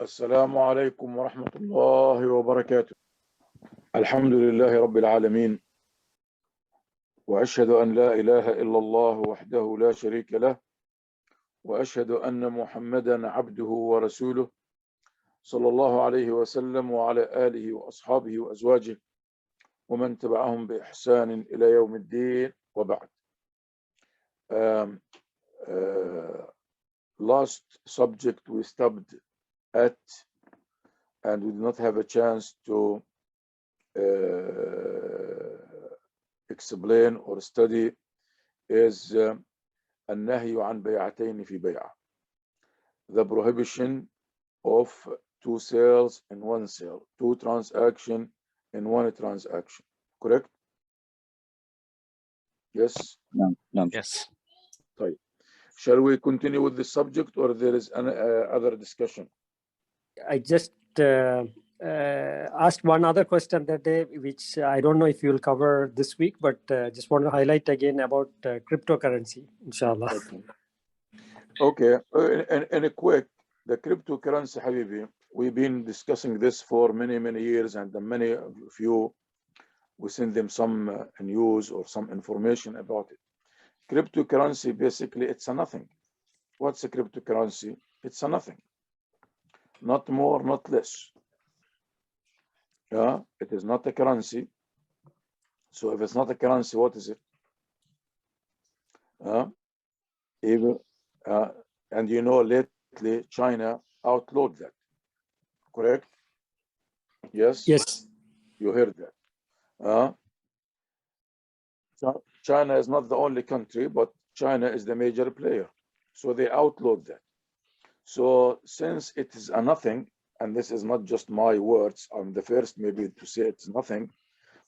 السلام عليكم ورحمة الله وبركاته. الحمد لله رب العالمين، وأشهد أن لا إله إلا الله وحده لا شريك له، وأشهد أن محمدا عبده ورسوله صلى الله عليه وسلم وعلى آله وأصحابه وأزواجه ومن تبعهم بإحسان إلى يوم الدين وبعد. Last subject we stopped at, and we did not have a chance to explain or study, is النهي عن بيعتين في بيعة, the prohibition of two sales in one sale, two transactions in one transaction. Correct? Yes? No. Yes. طيب. Shall we continue with the subject, or there is an other discussion? I just asked one other question that day, which I don't know if you'll cover this week, but just want to highlight again about cryptocurrency, inshallah. Okay. In a quick, the cryptocurrency, Habibi, we've been discussing this for many years, and many of you, we send them some news or some information about it. Cryptocurrency, basically, it's a nothing. What's a cryptocurrency? It's a nothing. Not more, not less. Yeah, it is not a currency. So if it's not a currency, what is it? And you know, lately China outlawed that. Correct? Yes? Yes. You heard that. China is not the only country, but China is the major player. So they outlawed that. So since it is a nothing, and this is not just my words, I'm the first maybe to say it's nothing,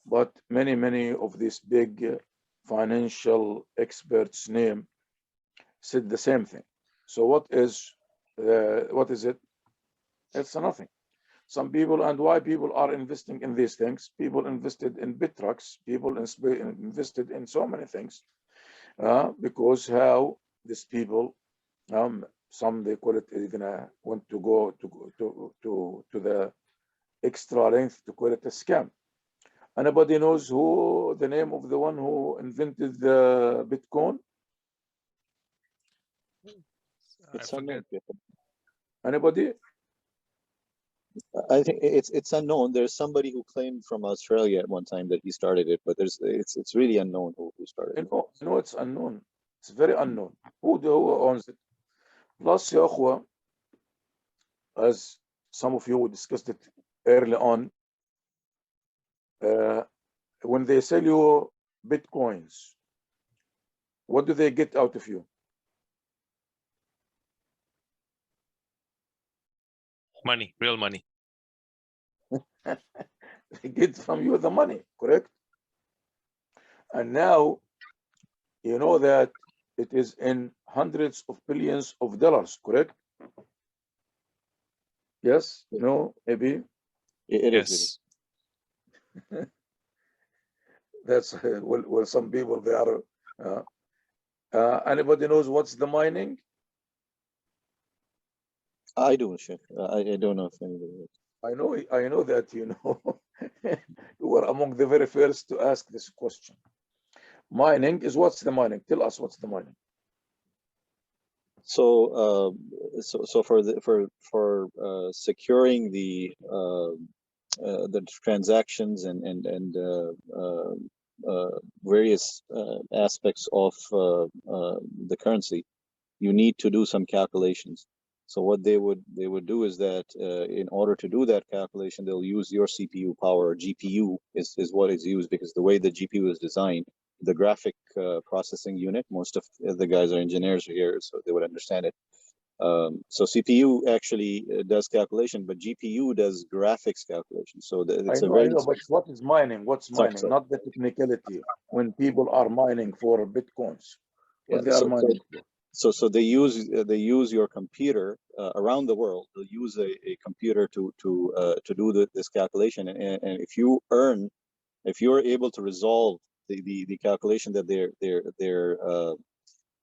but many of these big financial experts' name said the same thing. So what is it? It's a nothing. Some people, and why people are investing in these things? People invested in bit trucks, people invested in so many things, because how these people, some they call it, even want to go to the extra length to call it a scam. Anybody knows who the name of the one who invented the Bitcoin? It's unknown. Anybody? I think it's unknown. There's somebody who claimed from Australia at one time that he started it, but it's really unknown who started it. No, it's unknown. It's very unknown. Who owns it? Plus, ya akhwa, as some of you discussed it early on, when they sell you Bitcoins, what do they get out of you? Money, real money. They get from you the money, correct? And now, you know that it is in hundreds of billions of dollars, correct? Yes? No? Maybe? It Yes. is. That's, well, some people, they are, anybody knows what's the mining? I do, Sheikh. I don't know if anybody knows. I know that you know. You were among the very first to ask this question. Mining is, what's the mining? Tell us what's the mining. So for securing the transactions and various aspects of the currency, you need to do some calculations. So what they would do is that in order to do that calculation, they'll use your CPU power, or GPU is what is used, because the way the GPU is designed, the graphic processing unit, most of the guys are engineers here, so they would understand it. So CPU actually does calculation, but GPU does graphics calculation. So it's I know, but what is mining? What's mining? Sorry. Not the technicality. When people are mining for Bitcoins, what they are so mining for? So they use your computer around the world. They'll use a computer to do this calculation, and if you're able to resolve the calculation that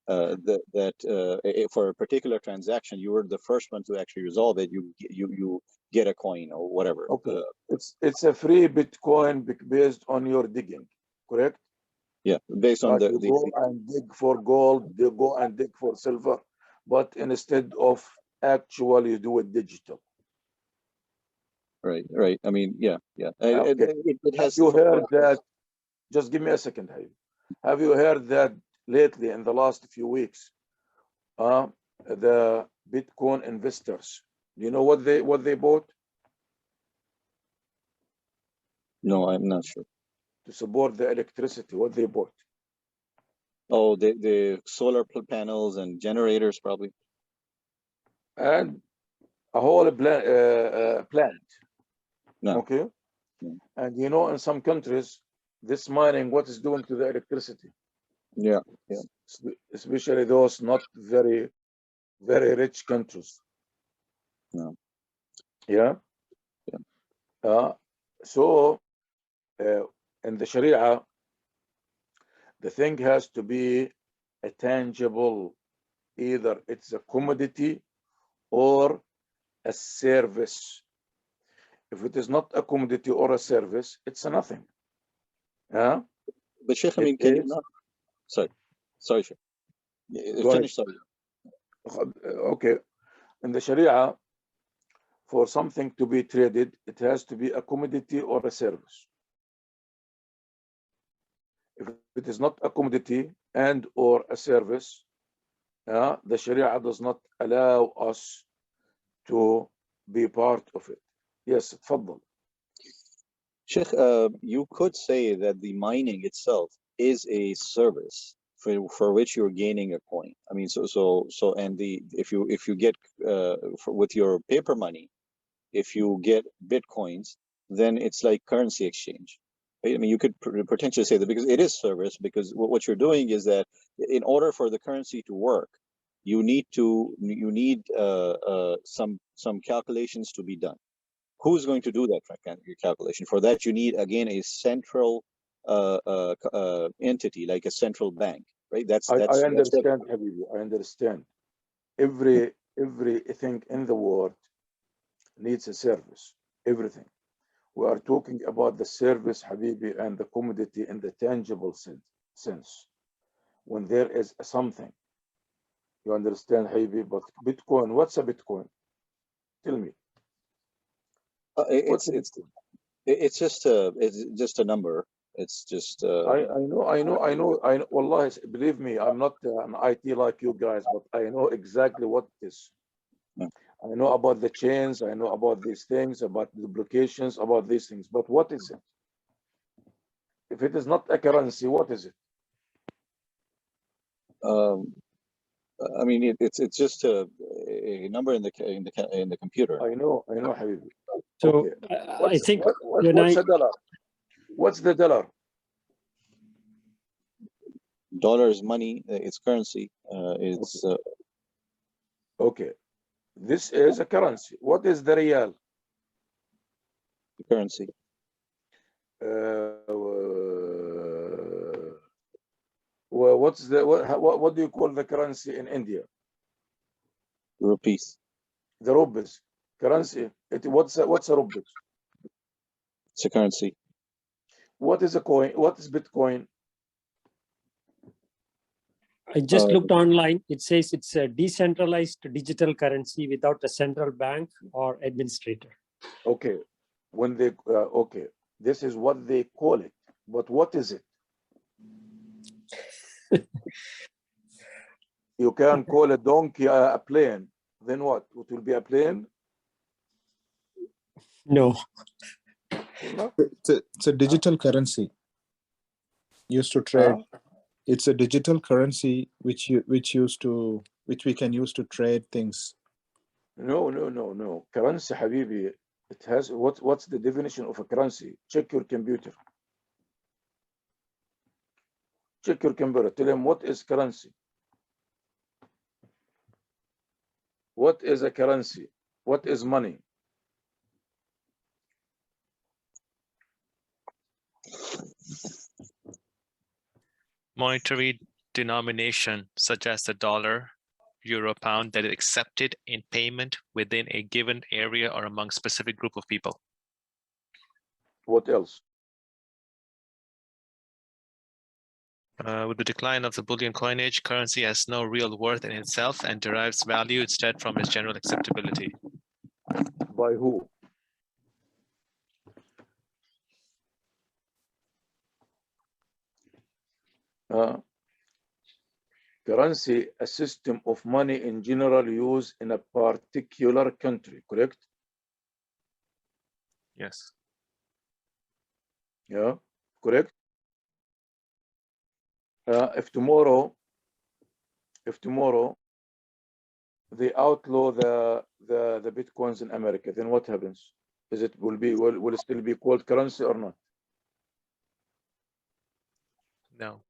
for a particular transaction, you were the first one to actually resolve it. You get a coin or whatever. Okay, it's a free Bitcoin based on your digging, correct? Yeah, based on Like you go and dig for gold, you go and dig for silver, but instead of actually do it digital. Right. I mean, yeah. Okay. It has. Have you heard that? Just give me a second, Hayy. Have you heard that lately in the last few weeks, the Bitcoin investors, do you know what they bought? No, I'm not sure. To support the electricity, what they bought? Oh, the solar panels and generators, probably. And a whole plant. No. Okay. No. And you know, in some countries, this mining, what is doing to the electricity? Yeah. Especially those not very, very rich countries. No. Yeah. So in the Sharia, the thing has to be a tangible, either it's a commodity or a service. If it is not a commodity or a service, it's a nothing. Yeah. But Sheikh, I mean, can you not? Sorry, Sheikh. Finish. Sorry. Okay. In the Sharia, for something to be traded, it has to be a commodity or a service. If it is not a commodity and or a service, the Sharia does not allow us to be part of it. Yes, تفضل. Sheikh, you could say that the mining itself is a service for which you're gaining a coin. I mean, and if you get with your paper money, if you get Bitcoins, then it's like currency exchange. Right? I mean, you could potentially say that because it is service, because what you're doing is that in order for the currency to work, you need some calculations to be done. Who's going to do that calculation? For that, you need, again, a central entity, like a central bank, right? I understand, Habibi. I understand. Everything in the world needs a service. Everything. We are talking about the service, Habibi, and the commodity in the tangible sense. When there is something, you understand, Habibi. But Bitcoin, what's a Bitcoin? Tell me. It's just a number. It's just. I know. Wallahi, believe me, I'm not an IT like you guys, but I know exactly what it is. Yeah. I know about the chains. I know about these things, about the duplications, about these things. But what is it? If it is not a currency, what is it? I mean, it's just a number in the computer. I know, Habibi. So okay. I think what's a dollar? What's the dollar? Dollar is money. It's currency. It's okay. This is a currency. What is the real? The currency. What do you call the currency in India? Rupees. The rupees. Currency. What's a rupees? It's a currency. What is a coin? What is Bitcoin? I just looked online. It says it's a decentralized digital currency without a central bank or administrator. Okay. When they okay, this is what they call it. But what is it? You can call a donkey a plane. Then what? It will be a plane? No. It's a digital currency used to trade. It's a digital currency which we can use to trade things. No. Currency, Habibi. It has what's the definition of a currency? Check your computer. Check your computer. Tell him what is currency. What is a currency? What is money? Monetary denomination such as the dollar, euro, pound that is accepted in payment within a given area or among specific group of people. What else? With the decline of the bullion coinage, currency has no real worth in itself and derives value instead from its general acceptability. By who? Currency, a system of money in general use in a particular country, correct? Yes. Yeah, correct. If tomorrow they outlaw the bitcoins in America, then what happens? Will it still be called currency or not? No.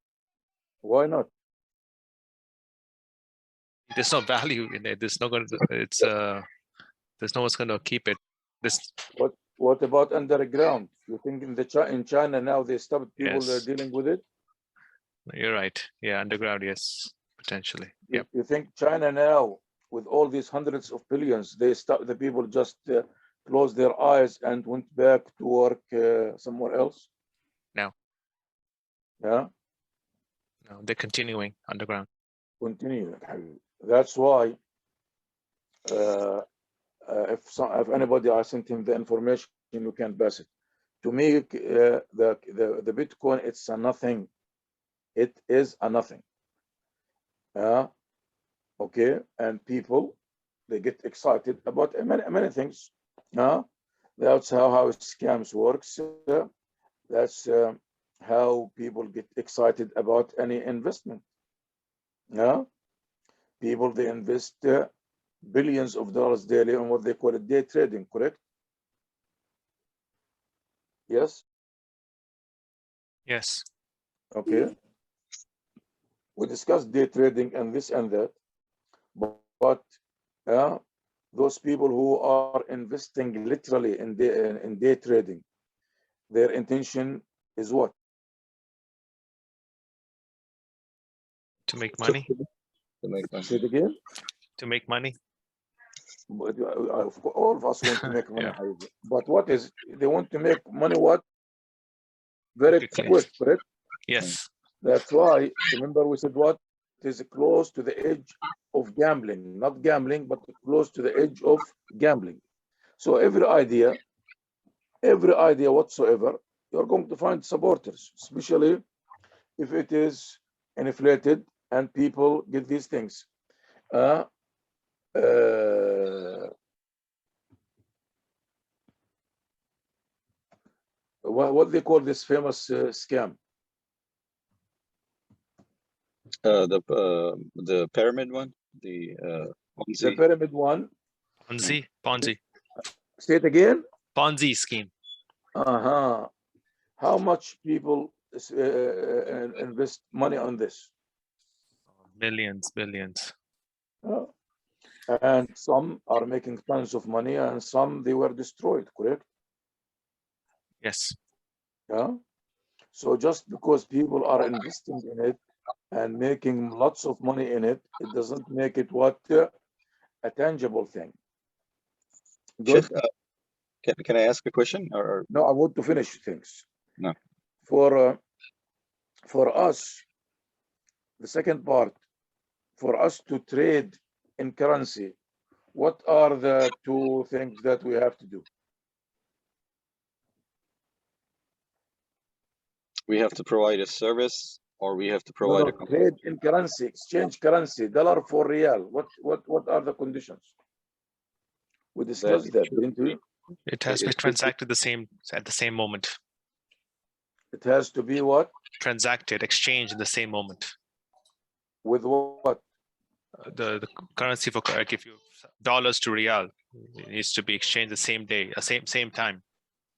Why not? There's no value in it. There's no going to, there's no one's going to keep it. What about underground? You think in China now they stopped people Yes. dealing with it? You're right. Yeah, underground, yes, potentially. Yep. You think China now, with all these hundreds of billions, the people just closed their eyes and went back to work somewhere else? No. Yeah. No, they're continuing underground. Continue. That's why if anybody, I sent him the information, you can pass it. To me, the Bitcoin, it's a nothing. It is a nothing. Okay, and people, they get excited about many things. That's how scams works. That's how people get excited about any investment. People, they invest billions of dollars daily on what they call it day trading, correct? Yes. Yes. Okay. We discussed day trading and this and that, but those people who are investing literally in day trading, their intention is what? To make money. To make money. Say it again. To make money. But all of us want to make money. Yeah. But what is they want to make money? What? Very Quickly. quick, correct? Yes. That's why, remember we said what? It is close to the edge of gambling. Not gambling, but close to the edge of gambling. So every idea whatsoever, you're going to find supporters, especially if it is inflated and people get these things. What they call this famous scam? The pyramid one, the Ponzi. The pyramid one. Ponzi. Say it again. Ponzi scheme. How much people invest money on this? Millions, billions. And some are making tons of money, and some they were destroyed, correct? Yes. Yeah. So just because people are investing in it and making lots of money in it, it doesn't make it what a tangible thing. Good. Sheikh, can I ask a question? Or no, I want to finish things. No. For us, the second part, for us to trade in currency, what are the two things that we have to do? we have to provide a service, or we have to provide a trade in currency, exchange currency, dollar for real. What are the conditions? We discussed that, didn't we? It has to be transacted at the same moment. It has to be what? Transacted, exchanged in the same moment. With what? The currency for, like, if you dollars to real, it needs to be exchanged the same day, same time.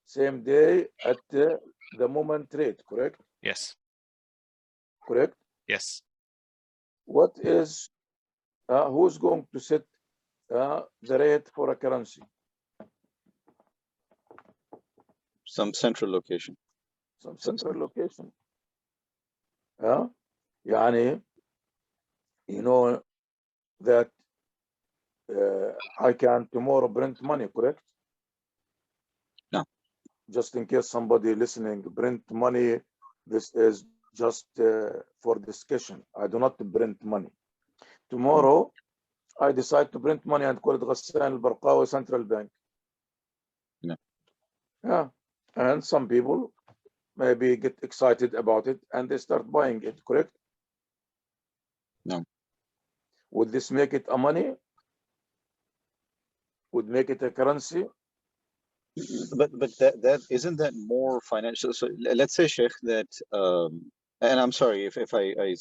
Same day at the moment trade, correct? Yes. Correct? Yes. What is, who's going to set the rate for a currency? some central location. Some central location. يعني you know that I can tomorrow print money, correct? No. Just in case somebody listening, print money, this is just for discussion. I do not print money. Tomorrow, I decide to print money and call it Ghassan Barqawi Central Bank. No. Yeah. And some people maybe get excited about it and they start buying it, correct? No. Would this make it a money? Would make it a currency? But that isn't that more financial? So let's say, Sheikh, that and I'm sorry if I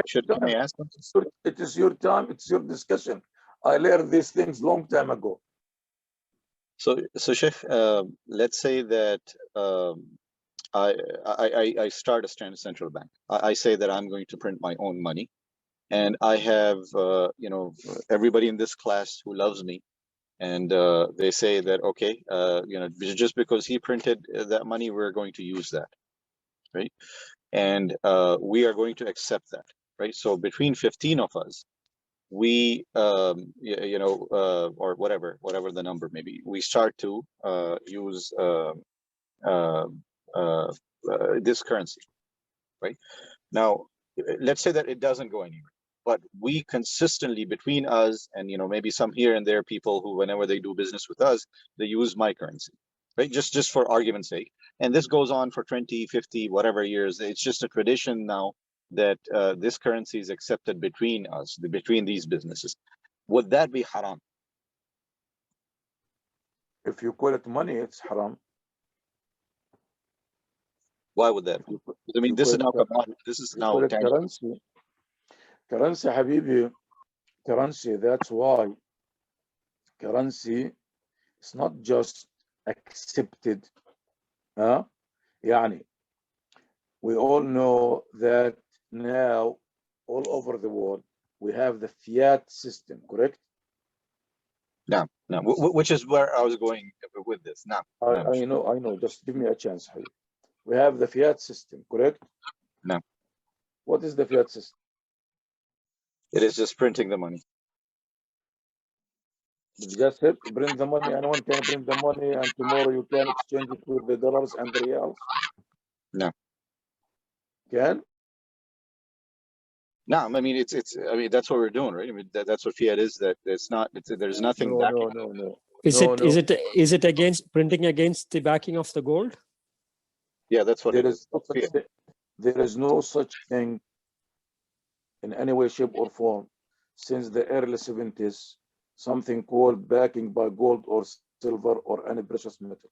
should, can I ask something? It is your time, it's your discussion. I learned these things long time ago. So Sheikh, let's say that I start a central bank. I say that I'm going to print my own money, and I have everybody in this class who loves me, and they say that okay, just because he printed that money, we're going to use that, right? And we are going to accept that, right? So between 15 of us, we or whatever the number may be, we start to use this currency, right? Now, let's say that it doesn't go anywhere, but we consistently between us and maybe some here and there people who whenever they do business with us, they use my currency, right? Just for argument's sake. And this goes on for 20, 50, whatever years. It's just a tradition now that this currency is accepted between us, between these businesses. Would that be haram? If you call it money, it's haram. Why would that be? I mean, this is now commodity. This is now currency. Currency, Habibi, currency. That's why currency is not just accepted. يعني, we all know that now all over the world we have the Fiat system, correct? No, which is where I was going with this. No, I know. Just give me a chance, Habib. We have the Fiat system, correct? No. What is the Fiat system? It is just printing the money. That's it. Print the money. Anyone can print the money, and tomorrow you can exchange it with the dollars and the reals. No. Can? No, I mean it's. I mean that's what we're doing, right? I mean that's what Fiat is. That it's not. There's nothing. No. Is it against printing against the backing of the gold? Yeah, that's what there is. There is no such thing in any way, shape, or form since the early 70s. Something called backing by gold or silver or any precious metal.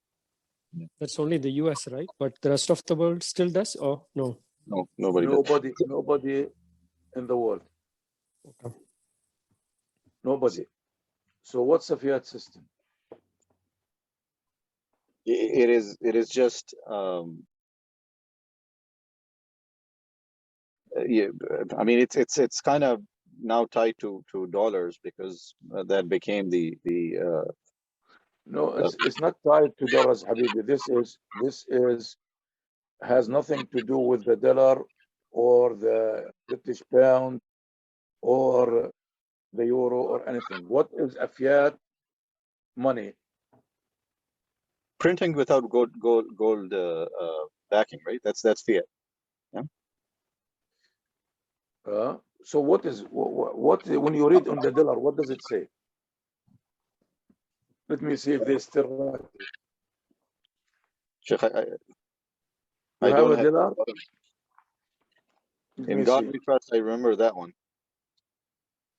That's only the US, right? But the rest of the world still does? Or no? No, nobody in the world. Okay. Nobody. So what's a Fiat system? It is just yeah. I mean it's kind of now tied to dollars because that became the no, it's not tied to dollars, Habibi. This is has nothing to do with the dollar or the British pound or the euro or anything. What is a Fiat money? printing without gold backing, right? That's Fiat. Yeah. So what when you read on the dollar, what does it say? Let me see if they still write it. Sheikh, I have a dollar. In God we trust. I remember that one.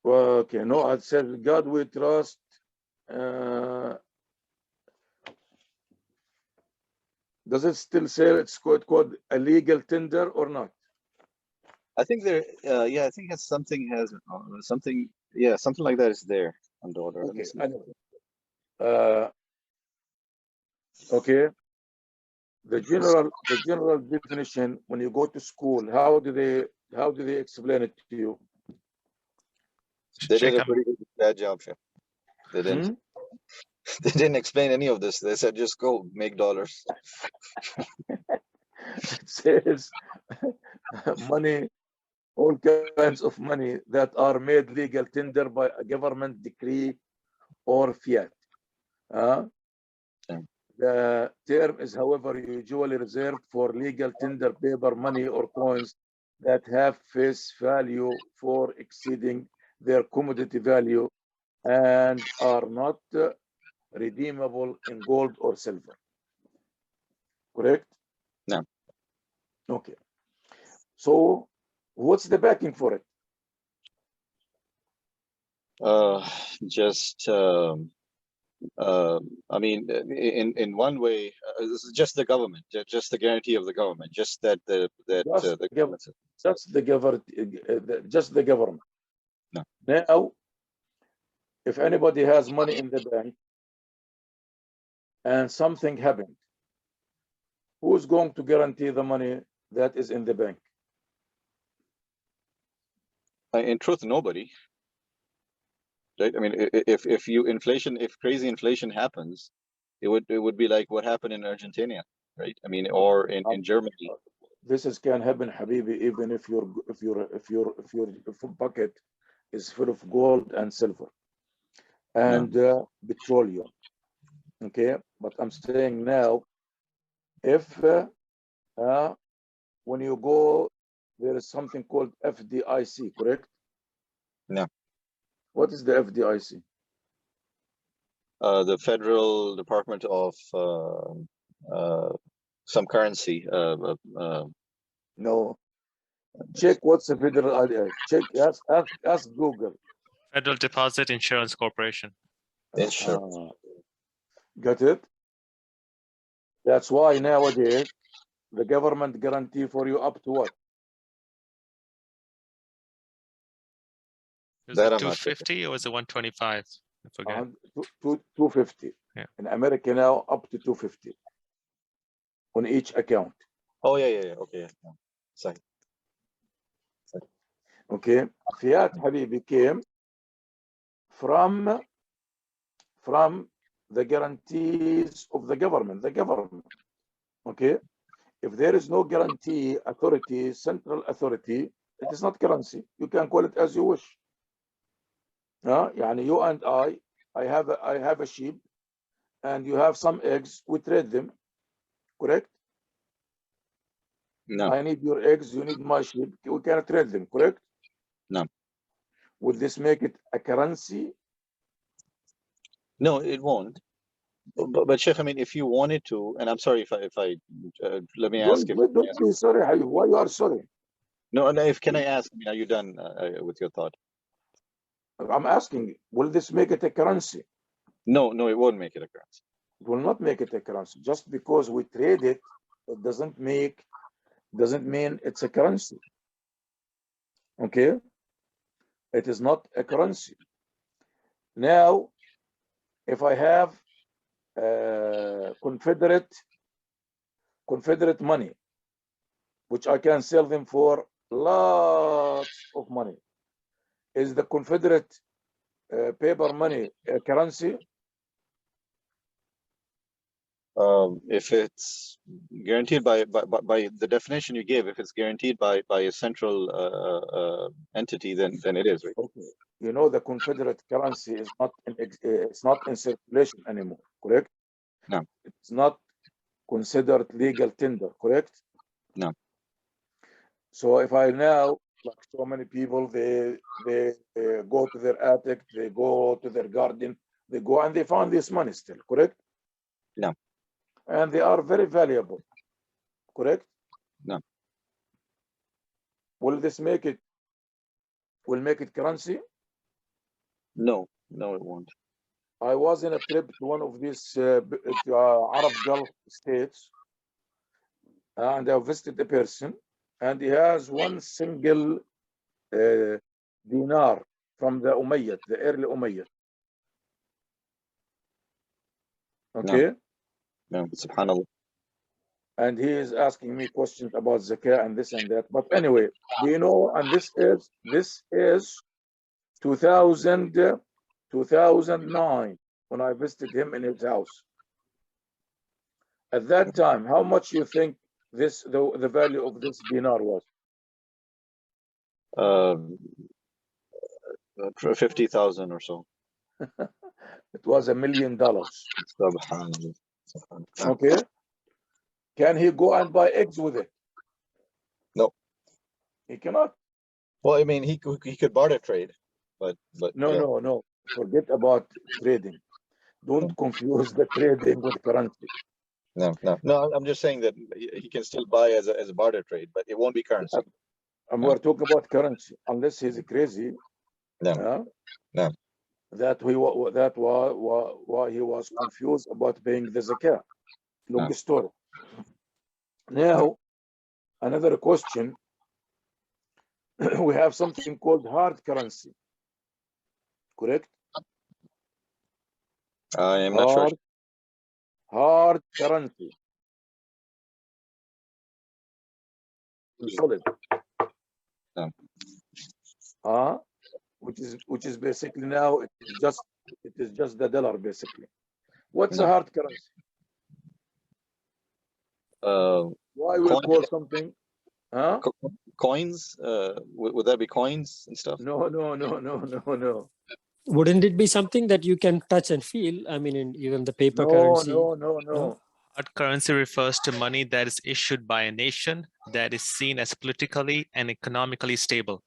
Okay, no, it says God we trust. Does it still say it's called a legal tender or not? I think there. Yeah, I think something Yeah, something like that is there on the order. Okay. Okay. The general definition when you go to school, how do they explain it to you? They did a pretty bad job, Chef. They didn't. They didn't explain any of this. They said just go make dollars. It says money all kinds of money that are made legal tender by a government decree or fiat. The term is, however, usually reserved for legal tender paper money or coins that have face value for exceeding their commodity value and are not redeemable in gold or silver. Correct? No. Okay. So what's the backing for it? I mean, in one way, this is just the government, just the guarantee of the government, just that the government. Just the government. No. Now, if anybody has money in the bank and something happened, who's going to guarantee the money that is in the bank? In truth, nobody. Right? I mean, if crazy inflation happens, it would be like what happened in Argentina, right? I mean, or in Germany. This can happen, Habibi, even if your bucket is full of gold and silver and petroleum. Okay, but I'm saying now, if when you go, there is something called FDIC, correct? No. What is the FDIC? The Federal Department of some currency. No. Check what's the federal idea. Check. Ask Google. Federal Deposit Insurance Corporation. Insurance. Got it? That's why nowadays the government guarantee for you up to what? Was it 250 or was it 125? I forget. 250. Yeah. In America now, up to 250 on each account. Oh yeah. Okay. Yeah. Sorry. Okay. Fiat, Habibi, came from the guarantees of the government. Okay. If there is no guarantee authority, central authority, it is not currency. You can call it as you wish. Yani you and I have a sheep, and you have some eggs. We trade them, correct? No. I need your eggs. You need my sheep. We can trade them, correct? No. Would this make it a currency? No, it won't. But Sheikh, I mean, if you wanted to, and I'm sorry if I let me ask. Don't be sorry. Why you are sorry? No. Can I ask? I mean, are you done with your thought? I'm asking, will this make it a currency? No, it won't make it a currency. It will not make it a currency. Just because we trade it, it doesn't mean it's a currency. Okay? It is not a currency. Now, if I have Confederate money, which I can sell them for lots of money, is the Confederate paper money a currency? If it's guaranteed by the definition you gave, if it's guaranteed by a central entity, then it is, right? Okay. You know, the Confederate currency is not in circulation anymore, correct? No. It's not considered legal tender, correct? No. So if I now, like so many people, they go to their attic, they go to their garden, they go and they find this money still, correct? No. And they are very valuable, correct? No. Will this make it currency? No, it won't. I was in a trip to one of these Arab Gulf states, and I visited a person, and he has one single dinar from the Umayyad, the early Umayyad. Okay? No, subhanallah. And he is asking me questions about zakah and this and that. But anyway, do you know, and this is 2009 when I visited him in his house. At that time, how much you think the value of this dinar was? 50,000 or so. It was $1 million. Subhanallah. Subhanallah. Okay. Can he go and buy eggs with it? No. He cannot. Well, I mean, he could barter trade, but No, yeah. no. Forget about trading. Don't confuse the trading with currency. No. I'm just saying that he can still buy as a barter trade, but it won't be currency. And we're talking about currency, unless he's crazy. No. That why he was confused about paying the zakat. Long story. Now, another question. We have something called hard currency. Correct? I am not sure. Hard currency. Solid. No. Which is basically now it is just the dollar basically. What's a hard currency? Why we call something? Coins? Would that be coins and stuff? No. Wouldn't it be something that you can touch and feel? I mean, even the paper currency. No. Hard currency refers to money that is issued by a nation that is seen as politically and economically stable.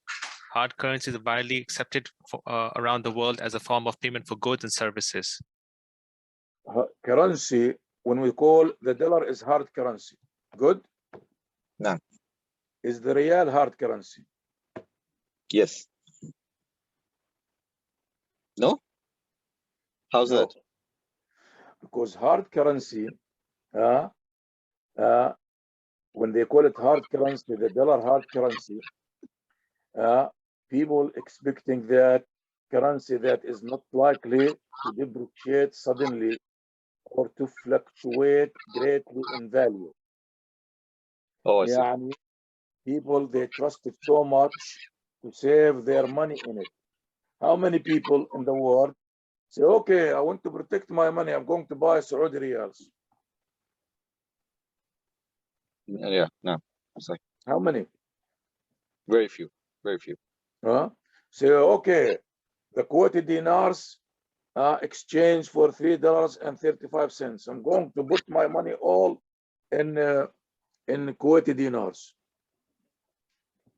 Hard currency is widely accepted around the world as a form of payment for goods and services. Currency, when we call the dollar is hard currency. Good? No. Is the real hard currency? Yes. No? How's that? Because hard currency, when they call it hard currency, the dollar hard currency, people expecting that currency that is not likely to depreciate suddenly or to fluctuate greatly in value. Oh, I see. People, they trust it so much to save their money in it. How many people in the world say, okay, I want to protect my money, I'm going to buy Saudi riyals? Yeah, no. It's like how many? Very few. Say, okay, the Kuwaiti dinars exchange for $3.35. I'm going to put my money all in Kuwaiti dinars.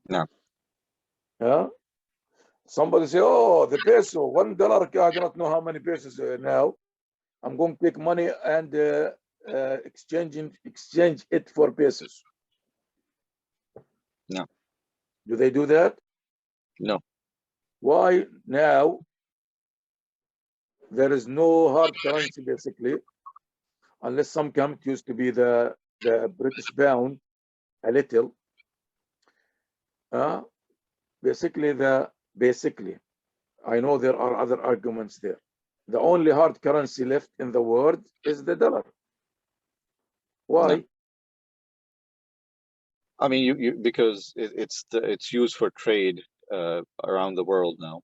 No. Somebody say, oh, the peso, $1. I do not know how many pesos now. I'm going to take money and exchange it for pesos. No. Do they do that? No. Why now? There is no hard currency basically, unless some come. It used to be the British pound a little. Basically, I know there are other arguments there. The only hard currency left in the world is the dollar. Why? No. I mean, because it's used for trade around the world now,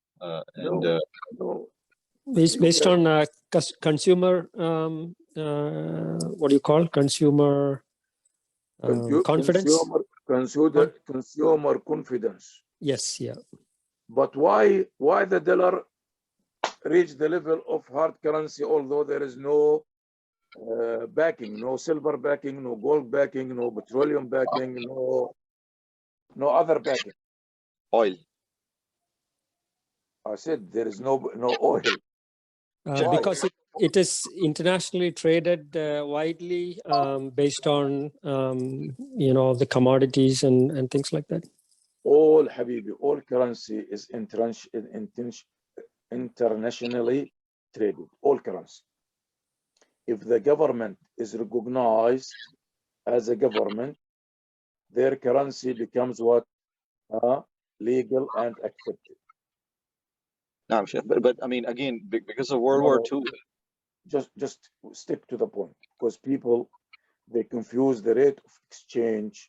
no. Based on consumer, what do you call consumer confidence? Consumer confidence. Yes, yeah. But why the dollar reached the level of hard currency, although there is no backing, no silver backing, no gold backing, no petroleum backing, no other backing? Oil. I said there is no oil. Because it is internationally traded widely based on the commodities and things like that. All Habibi, all currency is internationally traded. All currency. If the government is recognized as a government, their currency becomes what? Legal and accepted. No, but I mean, again, because of World War II. Just stick to the point, because people, they confuse the rate of exchange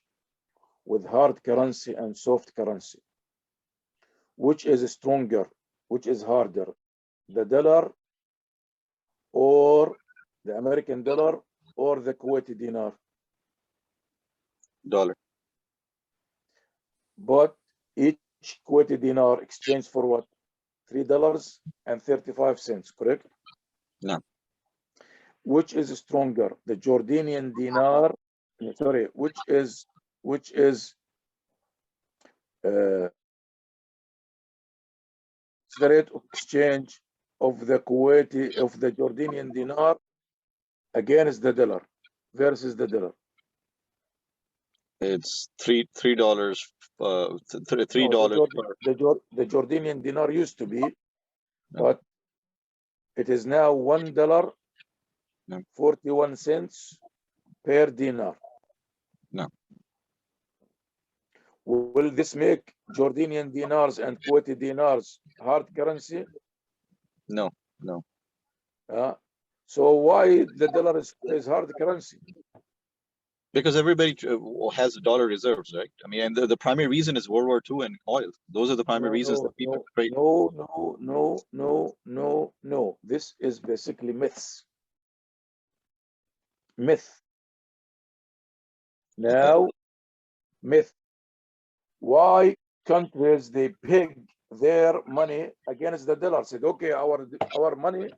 with hard currency and soft currency. Which is stronger? Which is harder? The dollar or the American dollar or the Kuwaiti dinar? Dollar. But each Kuwaiti dinar exchanged for what? $3.35, correct? No. Which is stronger, the Jordanian dinar? Sorry, which is the rate of exchange of the Jordanian dinar against the dollar versus the dollar? It's $3. $3. No, the Jordanian dinar used to be, but it is now $1.41 per dinar. No. Will this make Jordanian dinars and Kuwaiti dinars hard currency? No. So why the dollar is hard currency? Because everybody has dollar reserves, right? I mean, and the primary reason is World War II and oil. Those are the primary reasons that people trade. No. This is basically myths. Myth. Now, myth. Why countries they peg their money against the dollar? Said, okay, our money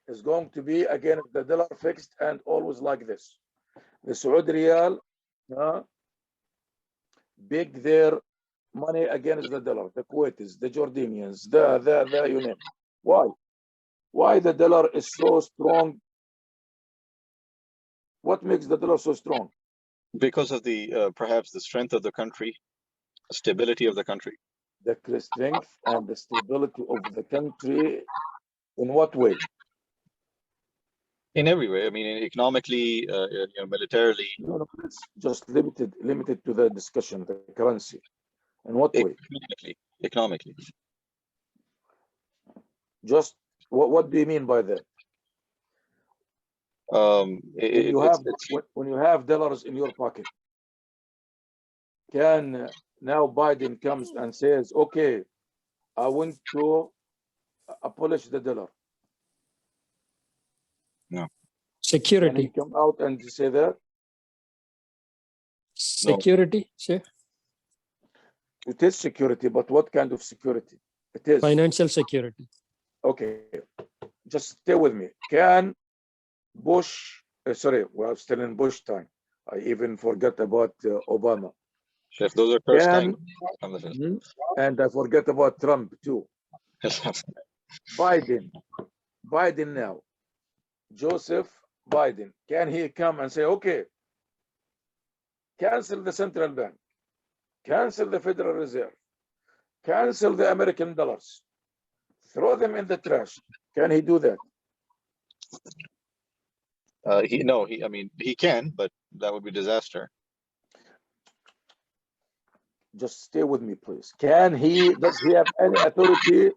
is going to be against the dollar, fixed and always like this. The Saudi Riyal peg their money against the dollar. The Kuwaitis, the Jordanians, the you name. Why the dollar is so strong? What makes the dollar so strong? Because of the perhaps the strength of the country, stability of the country. The strength and the stability of the country. In what way? In every way. I mean, economically, militarily. No, it's just limited to the discussion, the currency. In what way? Economically. Just what do you mean by that? When you have dollars in your pocket, can now Biden comes and says, okay, I want to abolish the dollar? No. Security. Can he come out and say that? Security, sir. It is security, but what kind of security? It is financial security. Okay, just stay with me. Can Bush, sorry, we're still in Bush time. I even forgot about Obama. Chef, those are first time. And I forget about Trump too. Biden now, Joseph Biden, can he come and say, okay, cancel the central bank, cancel the Federal Reserve, cancel the American dollars, throw them in the trash? Can he do that? He can, but that would be disaster. Just stay with me, please. Does he have any authority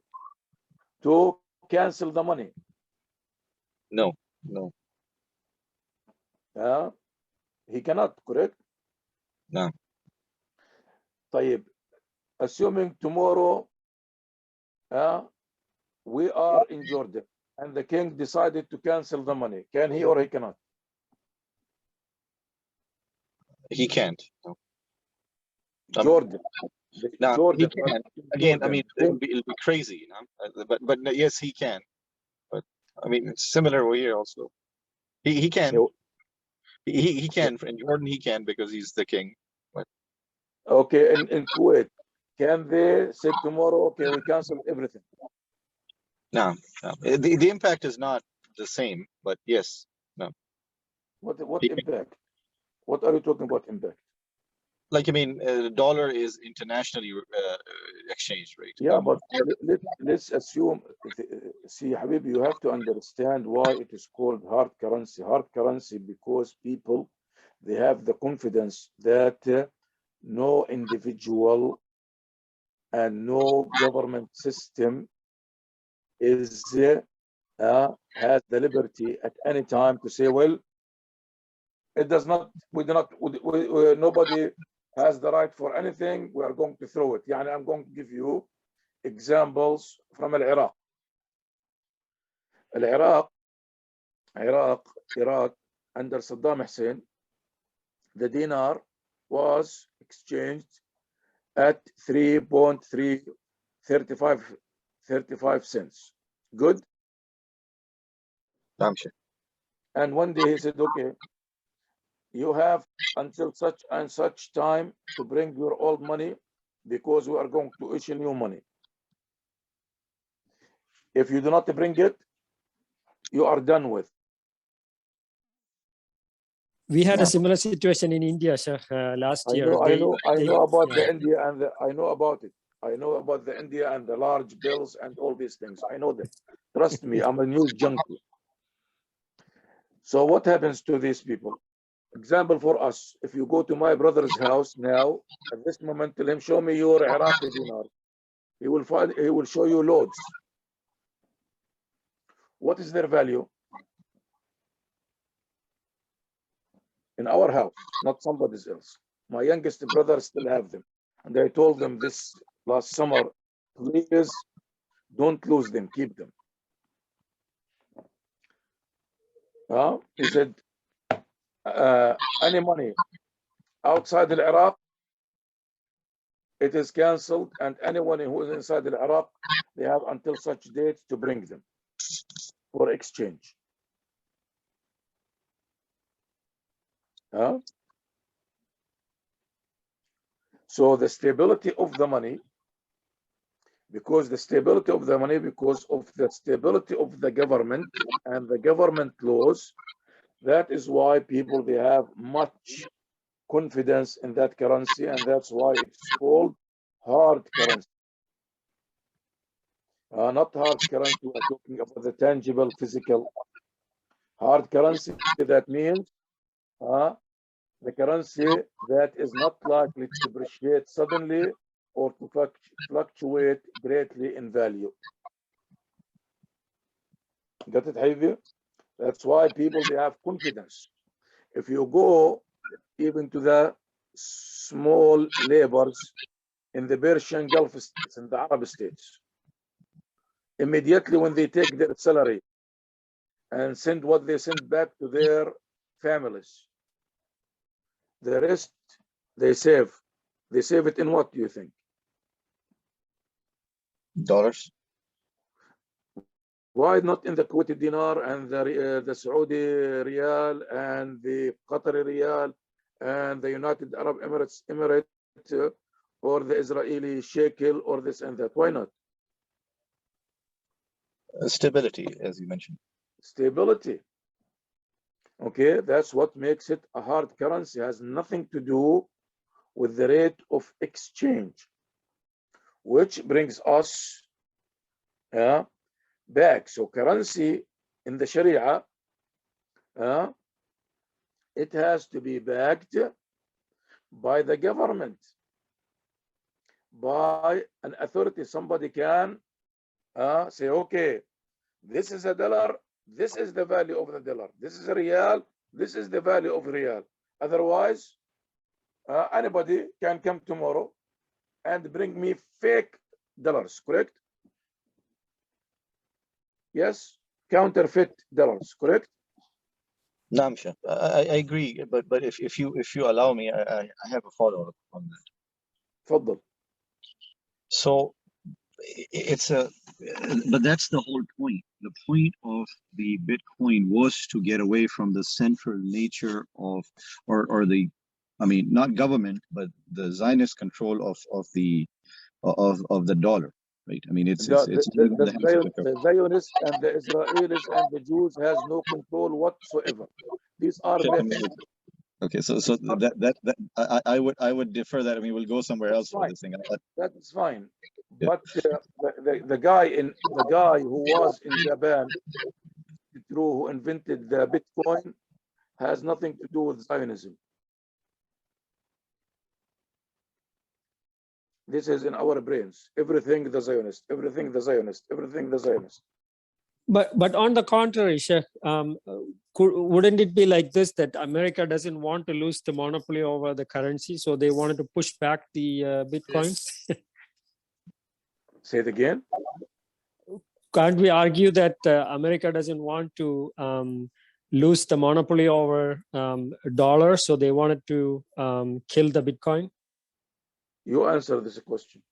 to cancel the money? No. He cannot, correct? No. طيب, assuming tomorrow we are in Jordan and the king decided to cancel the money, can he or he cannot? He can't. No. Jordan. He can. Again, I mean, it'll be crazy, but yes, he can. But I mean, it's similar over here also. He can. He can. In Jordan, he can because he's the king. But okay, in Kuwait, can they say tomorrow, okay, we cancel everything? No. The impact is not the same, but yes, no. What impact? What are you talking about impact? Like, I mean, the dollar is internationally exchanged rate. Yeah, but let's assume, see, Habib, you have to understand why it is called hard currency. Hard currency because people, they have the confidence that no individual and no government system has the liberty at any time to say, well, it does not, nobody has the right for anything, we are going to throw it. Yani, I'm going to give you examples from Iraq. Iraq under Saddam Hussein, the dinar was exchanged at 3.335 cents. Good. And one day he said, okay, you have until such and such time to bring your old money because we are going to issue new money. If you do not bring it, you are done with. We had a similar situation in India, Sheikh, last year. I know about the India and I know about it. I know about the India and the large bills and all these things. I know them. Trust me, I'm a news junkie. So what happens to these people? Example for us, if you go to my brother's house now, at this moment, tell him, show me your Iraqi dinar. He will show you loads. What is their value? In our house, not somebody else. My youngest brother still have them. And I told them this last summer, please don't lose them, keep them. He said, any money outside the Iraq, it is cancelled, and anyone who is inside the Iraq, they have until such date to bring them for exchange. So the stability of the money, because of the stability of the government and the government laws, that is why people, they have much confidence in that currency, and that's why it's called hard currency. Not hard currency, we're talking about the tangible, physical. Hard currency, that means the currency that is not likely to depreciate suddenly or to fluctuate greatly in value. Got it, Habibi? That's why people, they have confidence. If you go even to the small laborers in the Persian Gulf states, in the Arab states, immediately when they take their salary and send what they send back to their families, the rest they save. They save it in what, do you think? Dollars. Why not in the Kuwaiti dinar and the Saudi riyal and the Qatari riyal and the United Arab Emirates or the Israeli shekel or this and that? Why not? Stability, as you mentioned. Stability. Okay, that's what makes it a hard currency. It has nothing to do with the rate of exchange, which brings us back. So currency in the Sharia, it has to be backed by the government, by an authority. Somebody can say, okay, this is a dollar, this is the value of the dollar, this is a real, this is the value of real. Otherwise, anybody can come tomorrow and bring me fake dollars, correct? Yes, counterfeit dollars, correct? No, I agree, but if you allow me, I have a follow-up on that. Faddal. So but that's the whole point. The point of the Bitcoin was to get away from the central nature of, or the, I mean, not government, but the Zionist control of the dollar, right? I mean, the Zionists and the Israelis and the Jews has no control whatsoever. These are myths. Okay, so that I would defer that. I mean, we'll go somewhere else for this thing. That's fine. Yeah. But the guy who was in Japan, who invented the Bitcoin, has nothing to do with Zionism. This is in our brains. Everything the Zionist, everything the Zionist, everything the Zionist. But on the contrary, Sheikh, wouldn't it be like this, that America doesn't want to lose the monopoly over the currency, so they wanted to push back the Bitcoin? Say it again. Can't we argue that America doesn't want to lose the monopoly over dollar, so they wanted to kill the Bitcoin? You answer this question.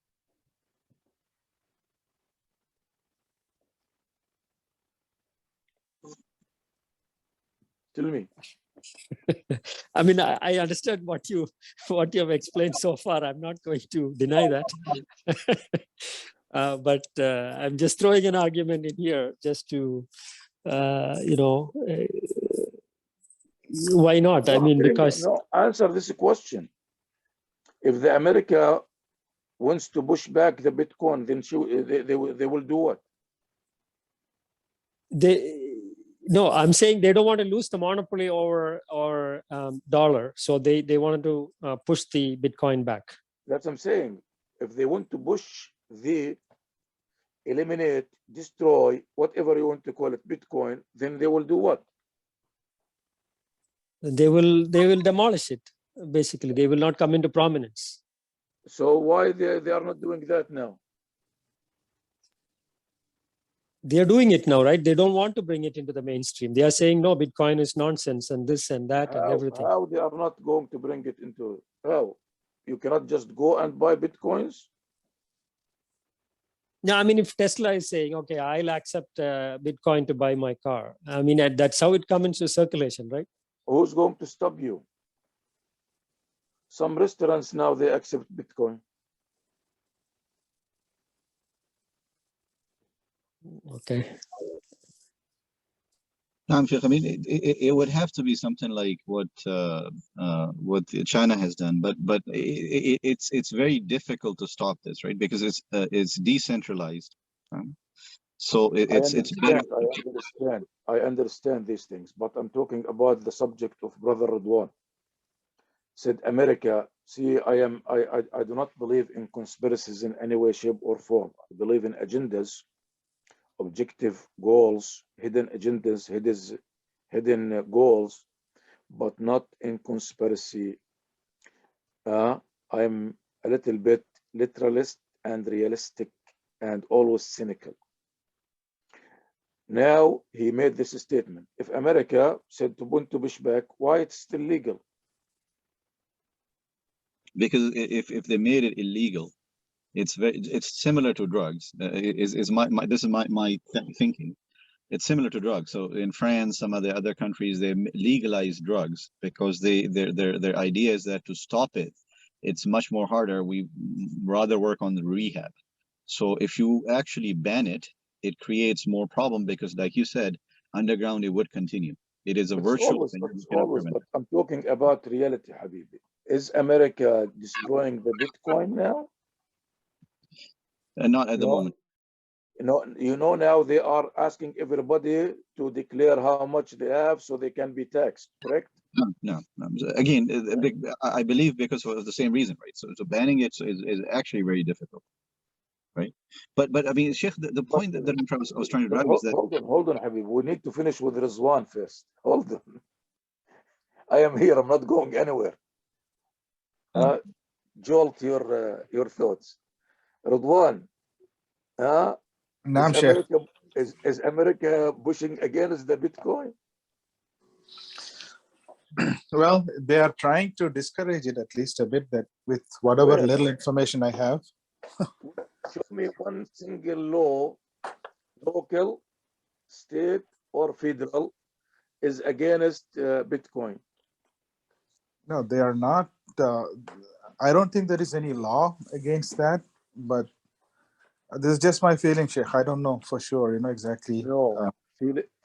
Tell me. I mean, I understand what you have explained so far. I'm not going to deny that. But I'm just throwing an argument in here just to, why not? I mean, because no, answer this question. If the America wants to push back the Bitcoin, then they will do what? No, I'm saying they don't want to lose the monopoly over dollar, so they wanted to push the Bitcoin back. That's what I'm saying. If they want to push eliminate, destroy, whatever you want to call it, Bitcoin, then they will do what? They will demolish it. Basically, they will not come into prominence. So why they are not doing that now? They are doing it now, right? They don't want to bring it into the mainstream. They are saying, no, Bitcoin is nonsense and this and that and everything. How they are not going to bring it into, how? You cannot just go and buy Bitcoins? No, I mean, if Tesla is saying, okay, I'll accept Bitcoin to buy my car. I mean, that's how it comes into circulation, right? Who's going to stop you? Some restaurants now, they accept Bitcoin. Okay. I mean, it would have to be something like what China has done, but it's very difficult to stop this, right? Because it's decentralized. So it's better. I understand these things, but I'm talking about the subject of Brother Radwan. Said America, see, I do not believe in conspiracies in any way, shape, or form. I believe in agendas, objective goals, hidden agendas, hidden goals, but not in conspiracy. I'm a little bit literalist and realistic and always cynical. Now he made this statement. If America said to push back, why it's still legal? Because if they made it illegal, it's similar to drugs. This is my thinking. It's similar to drugs. So in France, some of the other countries, they legalize drugs because their idea is that to stop it, it's much more harder. We rather work on the rehab. So if you actually ban it, it creates more problem because, like you said, underground it would continue. It is a virtual thing. But I'm talking about reality, Habibi. Is America destroying the Bitcoin now? Not at the moment. No, now they are asking everybody to declare how much they have so they can be taxed, correct? No. Again, I believe because of the same reason, right? So banning it is actually very difficult, right? But I mean, Sheikh, the point that I was trying to drive is that... Hold on, Habib. We need to finish with Rizwan first. Hold on. I am here. I'm not going anywhere. Jolt your thoughts. Ridwan, is America pushing against the Bitcoin? Well, they are trying to discourage it at least a bit, that with whatever little information I have. Show me one single law, local, state, or federal, is against Bitcoin. No, they are not. I don't think there is any law against that, but this is just my feeling, Sheikh. I don't know for sure, exactly. No,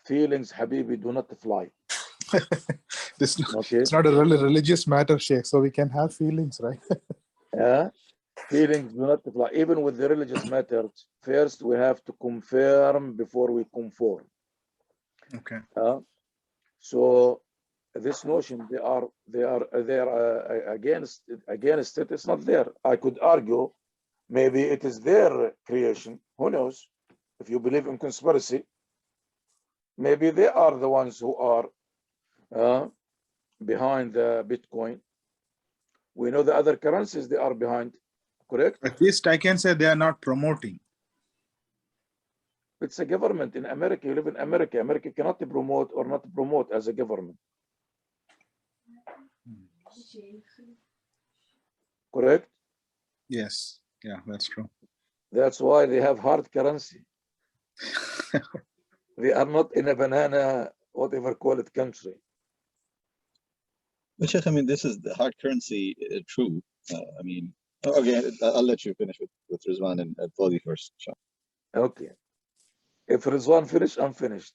feelings, Habibi, do not fly. It's not a really religious matter, Sheikh, so we can have feelings, right? Feelings do not apply. Even with the religious matters, first we have to confirm before we conform. Okay. So this notion they are against it. It's not there. I could argue maybe it is their creation. Who knows? If you believe in conspiracy, maybe they are the ones who are behind the Bitcoin. We know the other currencies they are behind. Correct? At least I can say they are not promoting. It's a government in America. You live in America. America cannot promote or not promote as a government. Correct? Yes. Yeah, that's true. That's why they have hard currency. They are not in a banana, whatever call it, country. But Sheikh, I mean, this is the hard currency, true. I mean, okay, I'll let you finish with Rizwan and Fawzi first. Okay. If Rizwan finish, I'm finished.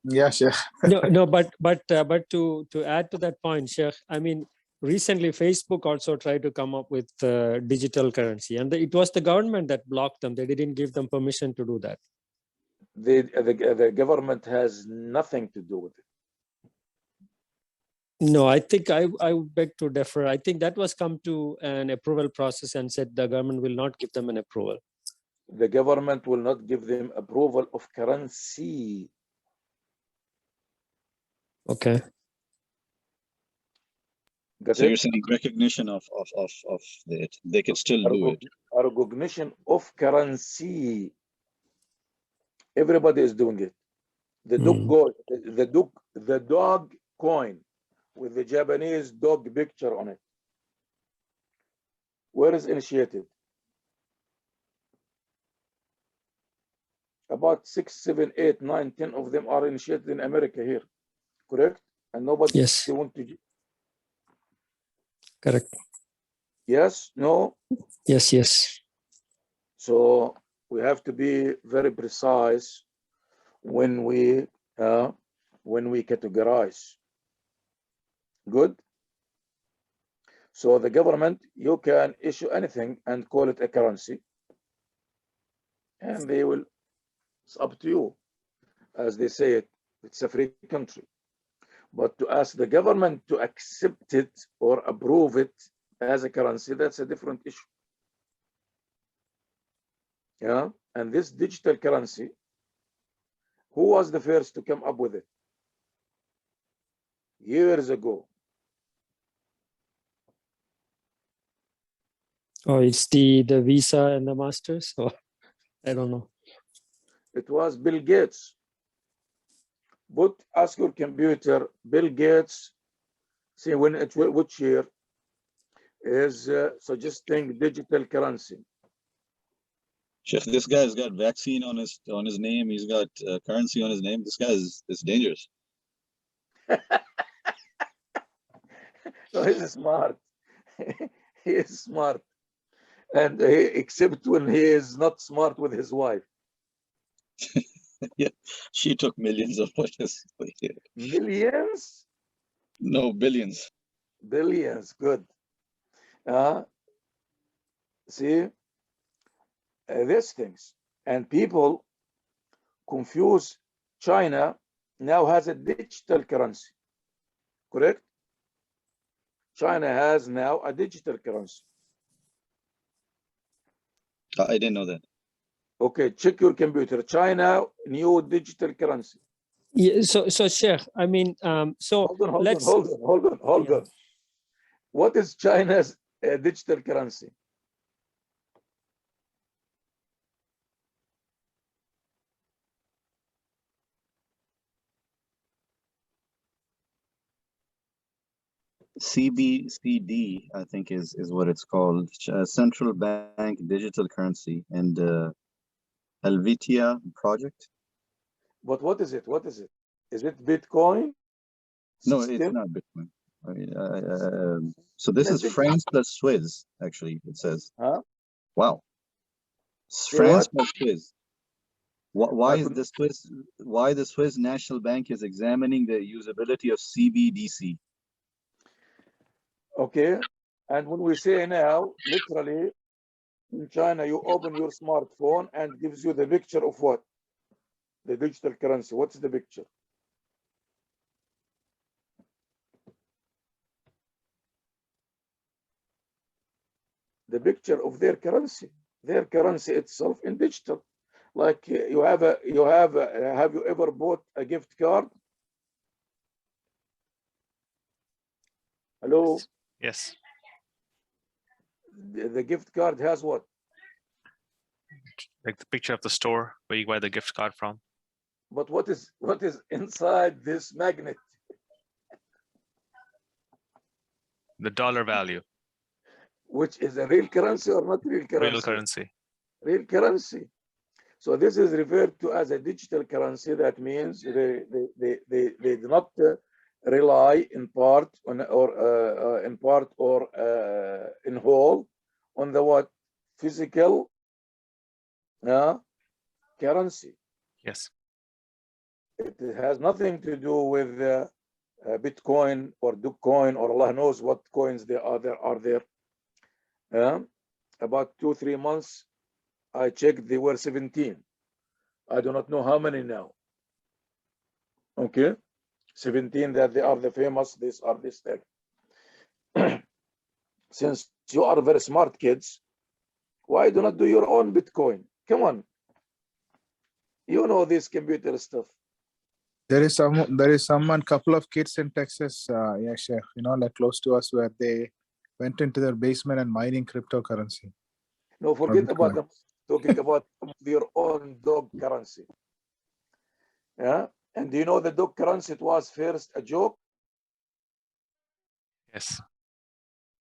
Yeah, Sheikh. No, but to add to that point, Sheikh, I mean, recently Facebook also tried to come up with digital currency, and it was the government that blocked them. They didn't give them permission to do that. The government has nothing to do with it. No, I think I would beg to differ. I think that was come to an approval process and said the government will not give them an approval. The government will not give them approval of currency. Okay. Got So it? you're saying recognition of it, they can still do it. Recognition of currency. Everybody is doing it. The dog coin with the Japanese dog picture on it. Where is initiated? About 6, 7, 8, 9, 10 of them are initiated in America here, correct? And nobody Yes. want to. Correct. Yes, no. Yes, yes. So we have to be very precise when we categorize. Good. So the government, you can issue anything and call it a currency, and they will. It's up to you, as they say it. It's a free country, but to ask the government to accept it or approve it as a currency, that's a different issue. Yeah, and this digital currency, who was the first to come up with it? Years ago. Oh, it's the Visa and the Masters. So I don't know. It was Bill Gates. Ask your computer, Bill Gates, see which year is suggesting digital currency. Sheikh, this guy's got vaccine on his name. He's got currency on his name. This guy is dangerous. No, he's smart. He is smart, and except when he is not smart with his wife. Yeah, she took millions of what is Millions? No, billions. Billions. Good. See, these things, and people confuse. China now has a digital currency, correct? China has now a digital currency. I didn't know that. Okay, check your computer. China, new digital currency. Yeah, so Sheikh, I mean, so hold on. What is China's digital currency? CBCD, I think is what it's called. Central Bank Digital Currency, and Helvetia project. But what is it? What is it? Is it Bitcoin? No, System? it's not Bitcoin. I mean, so this is France plus Swiss, actually, it says. Huh? Wow. France plus Swiss. Why the Swiss National Bank is examining the usability of CBDC? Okay. And when we say now, literally, in China, you open your smartphone and gives you the picture of what? The digital currency. What's the picture? The picture of their currency itself in digital. Like have you ever bought a gift card? Hello? Yes. The gift card has what? Like the picture of the store where you buy the gift card from. But what is inside this magnet? The dollar value. which is a real currency or not real currency? Real currency. Real currency. So this is referred to as a digital currency. That means they do not rely in part on or in whole on the what? Physical currency. Yes. It has nothing to do with Bitcoin or Dogecoin or Allah knows what coins there are there. About 2-3 months, I checked, they were 17. I do not know how many now. Okay, 17 that they are the famous, this or this thing. Since you are very smart kids, why do not do your own Bitcoin? Come on. You know this computer stuff. There is someone, couple of kids in Texas, yeah, Sheikh, like close to us, where they went into their basement and mining cryptocurrency. No, forget about them. Talking about your own dog currency. Yeah, and do you know the dog currency? It was first a joke. Yes.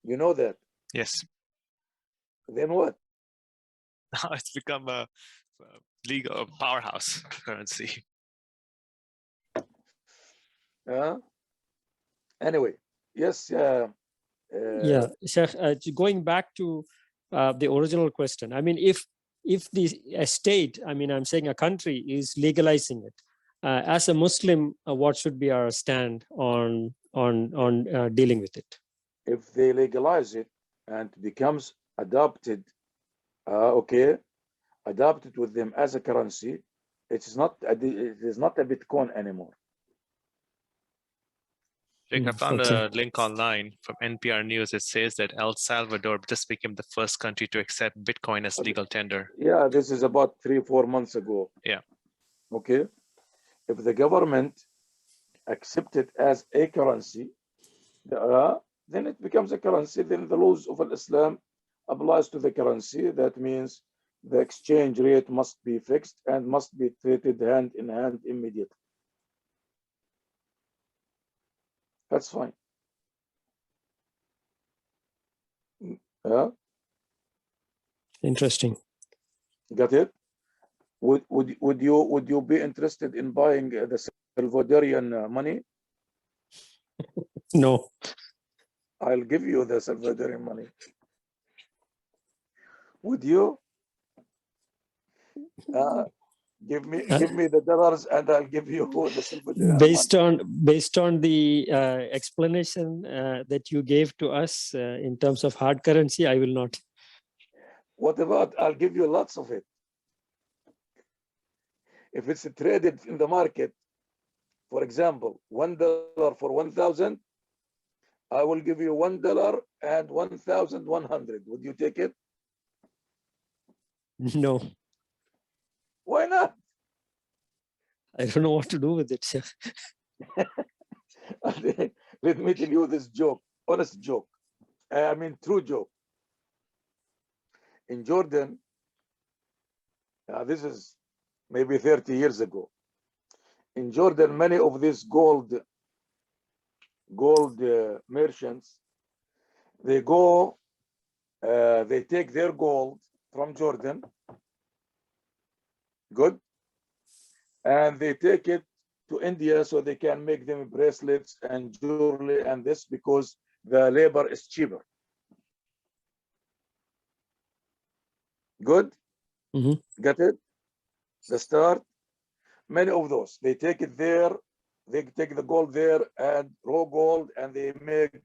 You know that. Yes. Then what? Now it's become a legal powerhouse currency. Anyway, yes. Yeah, Sheikh, going back to the original question. I mean, if a state, I mean, I'm saying a country is legalizing it, as a Muslim, what should be our stand on dealing with it? If they legalize it and becomes adopted, adopted with them as a currency, it is not a Bitcoin anymore. Jake, I found a link online from NPR News. It says that El Salvador just became the first country to accept Bitcoin as legal tender. Yeah, this is about 3-4 months ago. Yeah. Okay. If the government accepts it as a currency, then it becomes a currency. Then the laws of Islam applies to the currency. That means the exchange rate must be fixed and must be treated hand in hand immediately. That's fine. Interesting. Got it? Would you be interested in buying the Salvadorian money? No. I'll give you the Salvadorian money. Would you? Give me the dollars and I'll give you the Salvadorian money. Based on the explanation that you gave to us in terms of hard currency, I will not. What about I'll give you lots of it? If it's traded in the market, for example, $1 for 1,000, I will give you $1 and 1,100. Would you take it? No. Why not? I don't know what to do with it, Sheikh. Let me tell you this joke, honest joke. I mean, true joke. In Jordan, this is maybe 30 years ago. In Jordan, many of these gold merchants, they go, they take their gold from Jordan, good, and they take it to India so they can make them bracelets and jewelry and this because the labor is cheaper. Good? Mm-hmm. Got it? The start. Many of those, they take it there, they take the gold there and raw gold, and they make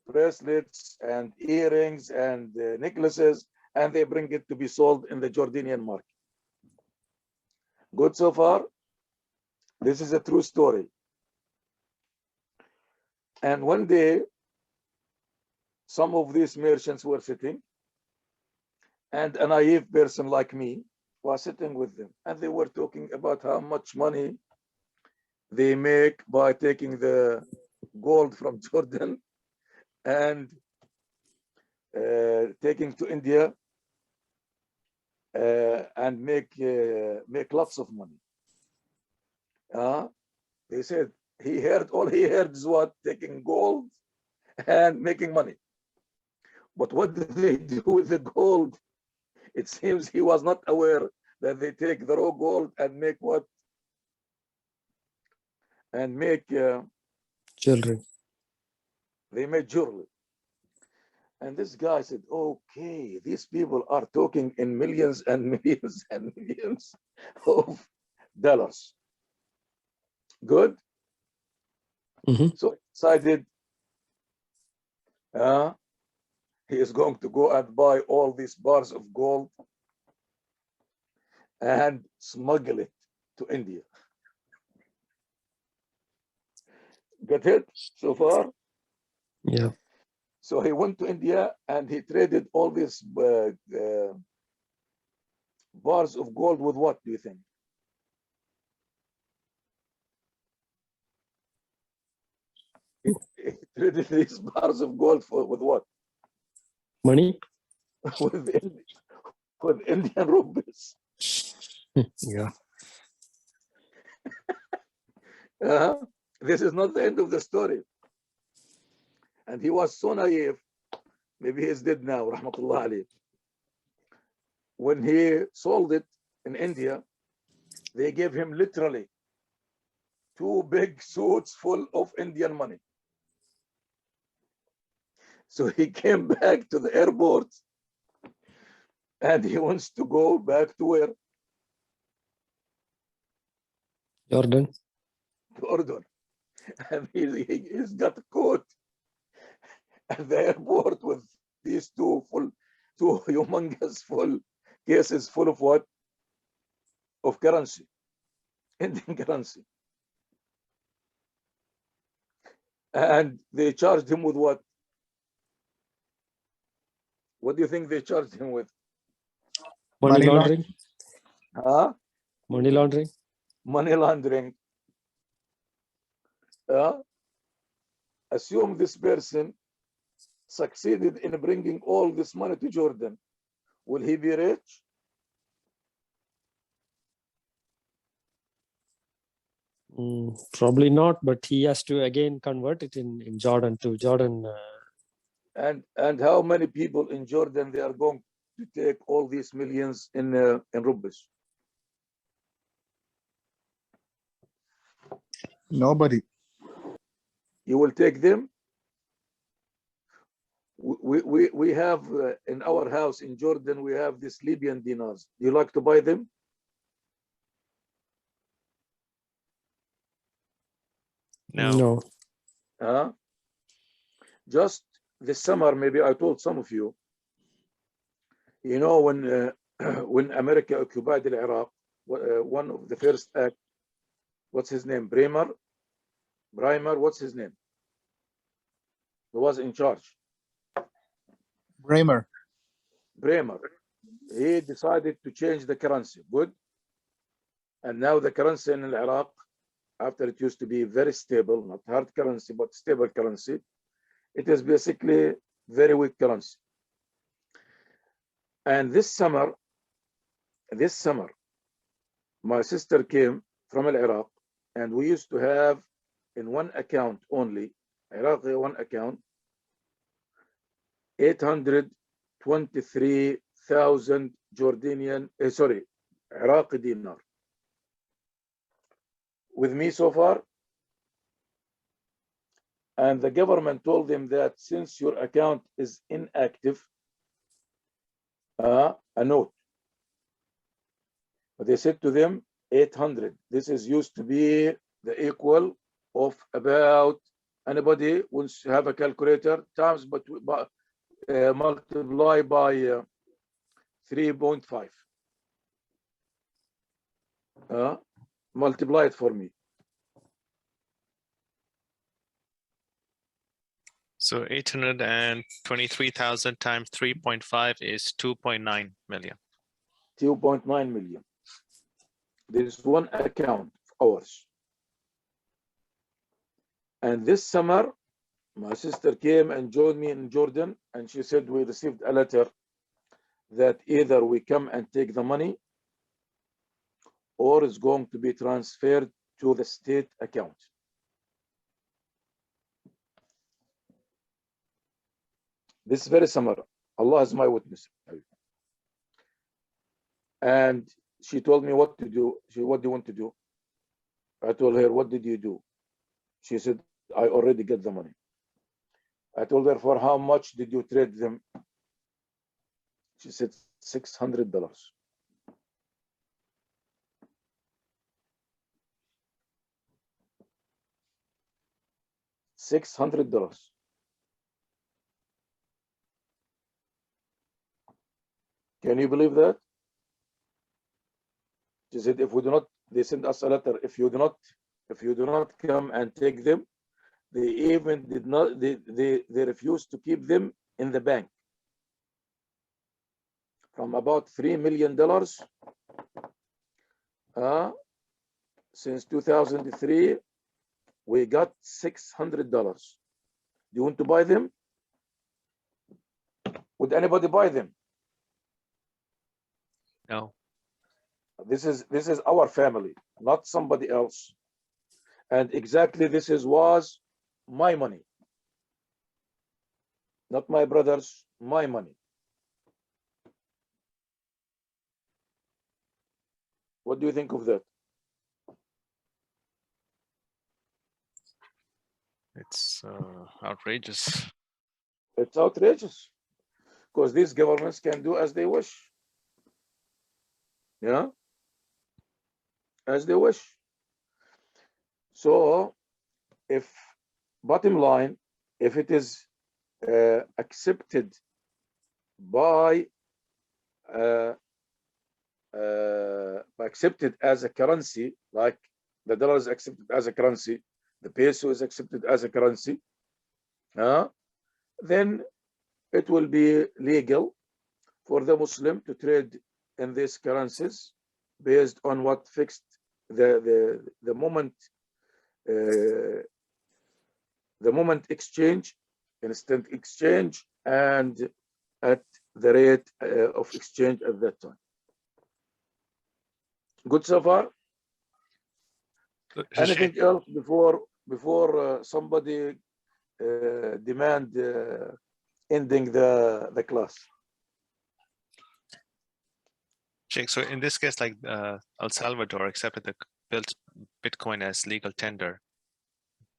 bracelets and earrings and necklaces, and they bring it to be sold in the Jordanian market. Good so far? This is a true story. And one day, some of these merchants were sitting, and a naive person like me was sitting with them, and they were talking about how much money they make by taking the gold from Jordan and taking to India and make lots of money. They said all he heard is what? Taking gold and making money. But what did they do with the gold? It seems he was not aware that they take the raw gold and make what? And make Children. they made jewelry. And this guy said, okay, these people are talking in millions and millions and millions of dollars. Good. So he decided he is going to go and buy all these bars of gold and smuggle it to India. Get it so far? Yeah. So he went to India and he traded all these bars of gold with what, do you think? He traded these bars of gold with what? Money? with Indian rupees. Yeah. This is not the end of the story. And he was so naive, maybe he's dead now, rahmatullah alayh. When he sold it in India, they gave him literally 2 big suits full of Indian money. So he came back to the airport and he wants to go back to where? Jordan. Jordan. And he's got caught at the airport with these 2 humongous full cases full of what? Of currency, Indian currency. And they charged him with what? What do you think they charged him with? Money laundering. Huh? Money laundering. Money laundering. Assume this person succeeded in bringing all this money to Jordan. Will he be rich? Probably not, but he has to again convert it in Jordan to Jordan. And how many people in Jordan they are going to take all these millions in rupees? Nobody. You will take them? We have in our house in Jordan, we have these Libyan dinars. Do you like to buy them? No. Just this summer, maybe I told some of you, you know, when America occupied Iraq, one of the first act, what's his name? Bremer, what's his name? Who was in charge? Bremer. He decided to change the currency. Good. And now the currency in Iraq, after it used to be very stable, not hard currency, but stable currency, it is basically very weak currency. And this summer, my sister came from Iraq, and we used to have in one account only, Iraqi one account, 823,000 Iraqi dinar. With me so far? And the government told them that since your account is inactive, a note. But they said to them 800. This is used to be the equal of about, anybody wants to have a calculator, times but multiply by 3.5. Multiply it for me. So 823,000 times 3.5 is 2.9 million. 2.9 million. There is one account of ours. And this summer, my sister came and joined me in Jordan, and she said we received a letter that either we come and take the money or it's going to be transferred to the state account. This is very similar. Allah is my witness. And she told me what to do. What do you want to do? I told her, what did you do? She said, I already get the money. I told her, for how much did you trade them? She said, $600. $600. Can you believe that? She said, if we do not, they send us a letter. If you do not come and take them, they even did not. They refused to keep them in the bank. From about $3 million since 2003, we got $600. Do you want to buy them? Would anybody buy them? No. This is our family, not somebody else. And exactly this was my money, not my brother's, my money. What do you think of that? It's outrageous. It's outrageous because these governments can do as they wish. Yeah, as they wish. So, if bottom line, if it is accepted by accepted as a currency, like the dollar is accepted as a currency, the peso is accepted as a currency, then it will be legal for the Muslim to trade in these currencies based on what fixed the moment exchange, instant exchange, and at the rate of exchange at that time. Good so far? Anything else before somebody demand ending the class? Sheikh, so in this case, like El Salvador accepted the Bitcoin as legal tender.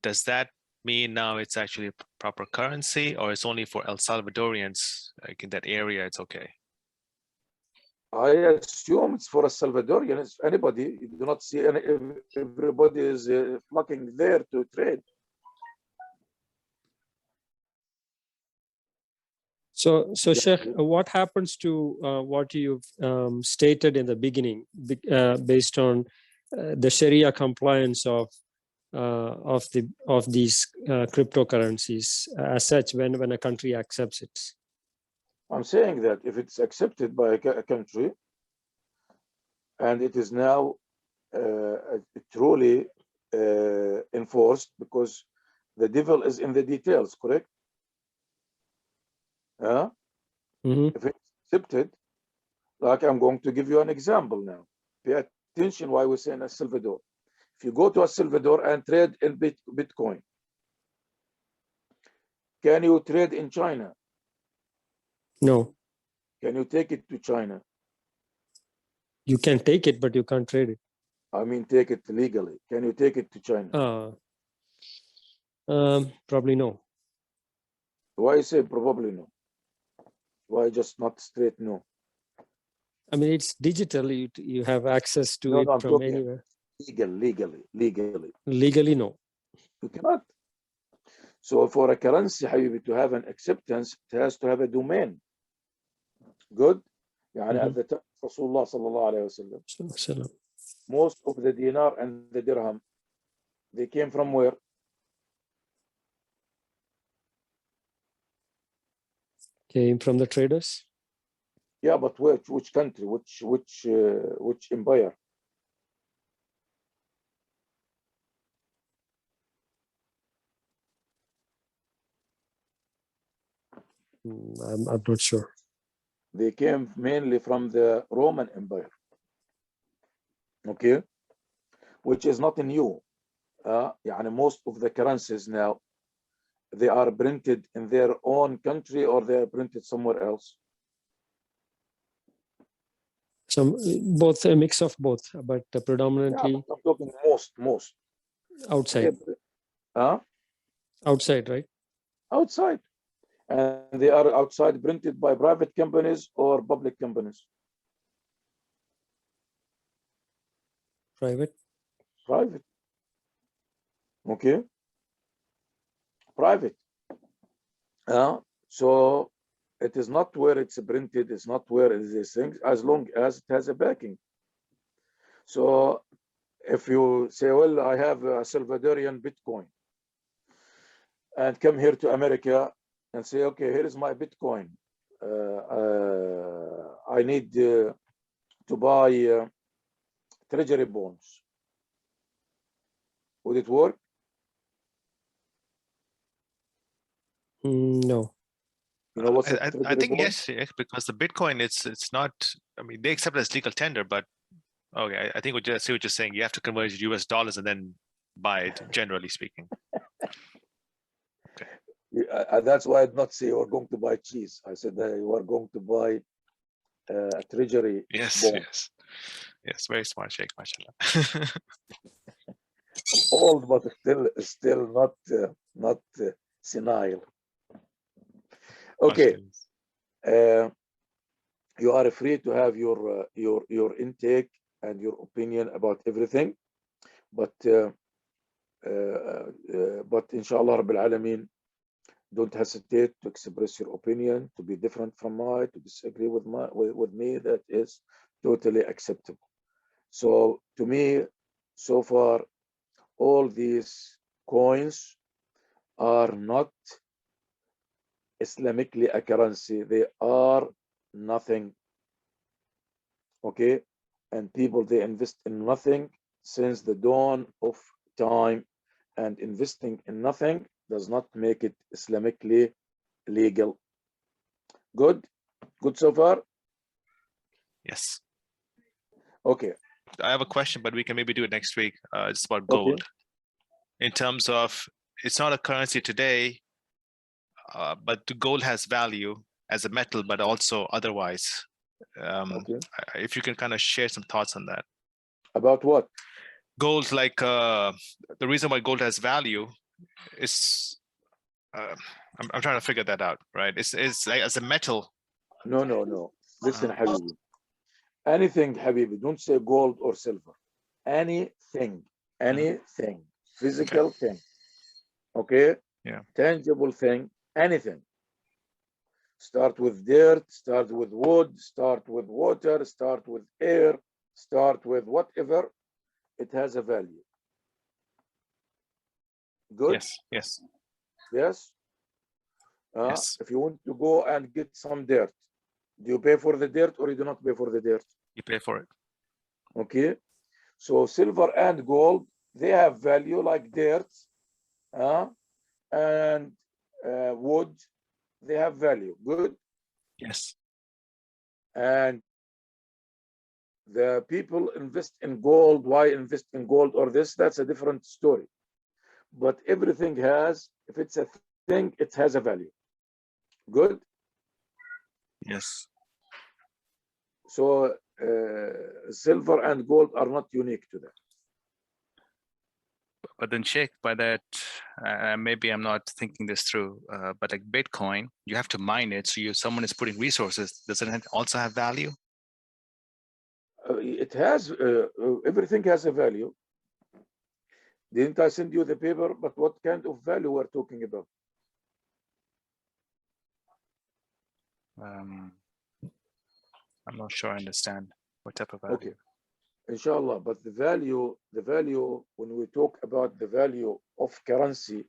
Does that mean now it's actually a proper currency, or it's only for El Salvadorians, like in that area, it's okay? I assume it's for a Salvadorian. It's anybody. You do not see everybody is flocking there to trade. So Sheikh, what happens to what you've stated in the beginning, based on the Sharia compliance of these cryptocurrencies as such when a country accepts it? I'm saying that if it's accepted by a country and it is now truly enforced, because the devil is in the details, correct? If it's accepted, like I'm going to give you an example now. Pay attention why we're saying El Salvador. If you go to El Salvador and trade in Bitcoin, can you trade in China? No. Can you take it to China? You can take it, but you can't trade it. I mean, take it legally. Can you take it to China? Probably no. Why say probably no? Why just not straight no? I mean, it's digital. You have access to No, it I'm from talking anywhere. Legally. Legally, no. You cannot. So for a currency, Habibi, to have an acceptance, it has to have a domain. Good? يعني at the time of Rasulullah sallallahu alayhi wasallam, most of the dinar and the dirham, they came from where? Came from the traders. Yeah, but which country? Which empire? I'm not sure. They came mainly from the Roman Empire. Okay, which is not new. يعني most of the currencies now they are printed in their own country or they are printed somewhere else? Some both, a mix of both, but predominantly Yeah, I'm talking most. outside. Huh? Outside, right? Outside. And they are outside printed by private companies or public companies? Private. Private. Okay. Private. So it is not where it's printed, it's not where it is these things, as long as it has a backing. So if you say, well, I have a Salvadorian Bitcoin, and come here to America and say, okay, here is my Bitcoin. I need to buy treasury bonds. Would it work? No. You know what's I think yes, because the Bitcoin, it's not. I mean, they accept it as legal tender, but okay, I think I see what you're saying. You have to convert it to US dollars and then buy it. Generally speaking. That's why I did not say you are going to buy cheese. I said that you are going to buy a treasury bond. Yes, very smart, Sheikh, mashallah. Old, but still not senile. Okay, you are free to have your intake and your opinion about everything, but inshallah Rabbil Alameen, don't hesitate to express your opinion, to be different from mine, to disagree with me. That is totally acceptable. So to me, so far, all these coins are not Islamically a currency. They are nothing. Okay, and people, they invest in nothing since the dawn of time, and investing in nothing does not make it Islamically legal. Good so far? Yes. Okay. I have a question, but we can maybe do it next week. It's about gold. Okay. In terms of, it's not a currency today, but the gold has value as a metal, but also otherwise. Okay. If you can kind of share some thoughts on that. About what? Gold, like the reason why gold has value is, I'm trying to figure that out, right? It's like as a metal. No. Listen, Habibi. Anything, Habibi, don't say gold or silver. Anything, physical thing, okay? Yeah. Tangible thing, anything. Start with dirt, start with wood, start with water, start with air, start with whatever, it has a value. Good? Yes. Yes? Yes. If you want to go and get some dirt, do you pay for the dirt or you do not pay for the dirt? You pay for it. Okay. So silver and gold, they have value like dirt and wood, they have value. Good. Yes. And the people invest in gold. Why invest in gold or this? That's a different story. But everything has, if it's a thing, it has a value. Good. Yes. So silver and gold are not unique to that. But then, Sheikh, by that, maybe I'm not thinking this through, but like Bitcoin, you have to mine it. So someone is putting resources. Doesn't it also have value? It has, everything has a value. Didn't I send you the paper? But what kind of value we're talking about? I'm not sure I understand what type of value. Okay. Inshallah, but the value, when we talk about the value of currency,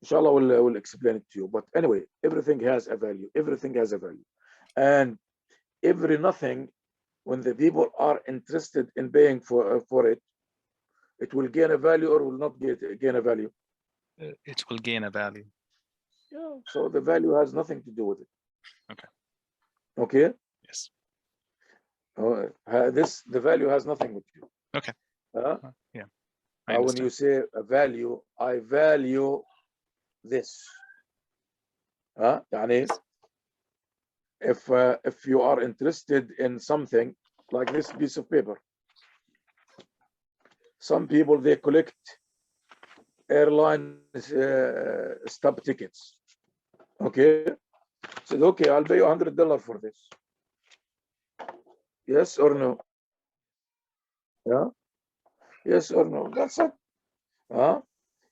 inshallah, we'll explain it to you. But anyway, everything has a value. Everything has a value. And every nothing, when the people are interested in paying for it, it will gain a value or will not gain a value? It will gain a value. Yeah. So the value has nothing to do with it. Okay. Okay. Yes. The value has nothing with you. Okay. Yeah. When you say a value, I value this. يعني if you are interested in something like this piece of paper, some people, they collect airline stub tickets. Okay, said, okay, I'll pay you $100 for this. Yes or no? Yeah. Yes or no? That's it.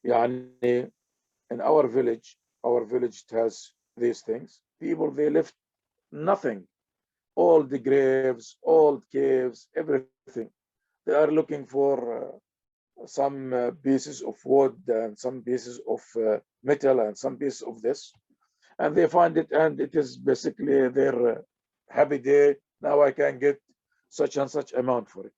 يعني in our village has these things. People, they left nothing. All the graves, old caves, everything. They are looking for some pieces of wood and some pieces of metal and some pieces of this. And they find it, and it is basically their happy day. Now I can get such and such amount for it.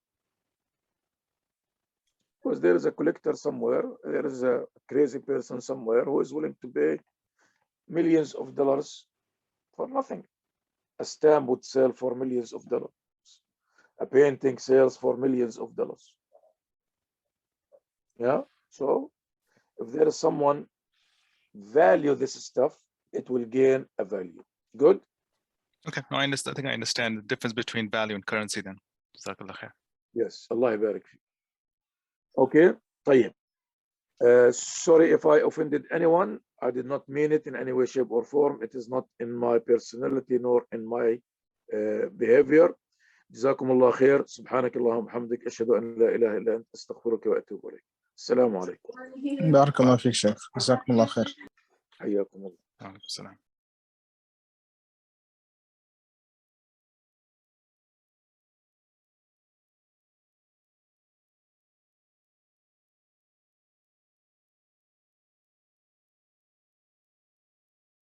Because there is a collector somewhere, there is a crazy person somewhere who is willing to pay millions of dollars for nothing. A stamp would sell for millions of dollars. A painting sells for millions of dollars. Yeah. So if there is someone value this stuff, it will gain a value. Good. Okay. No, I understand. I think I understand the difference between value and currency then. Jazakallah khair. Yes. Allah yabarak fi. Okay. طيب. Sorry if I offended anyone. I did not mean it in any way, shape, or form. It is not in my personality nor in my behavior. جزاكم الله خير. سبحانك اللهم وبحمدك أشهد أن لا إله إلا أنت أستغفرك وأتوب إليك. السلام عليكم. بارك الله فيك شيخ، جزاكم الله خير. حياكم الله. Wa alaikum salam.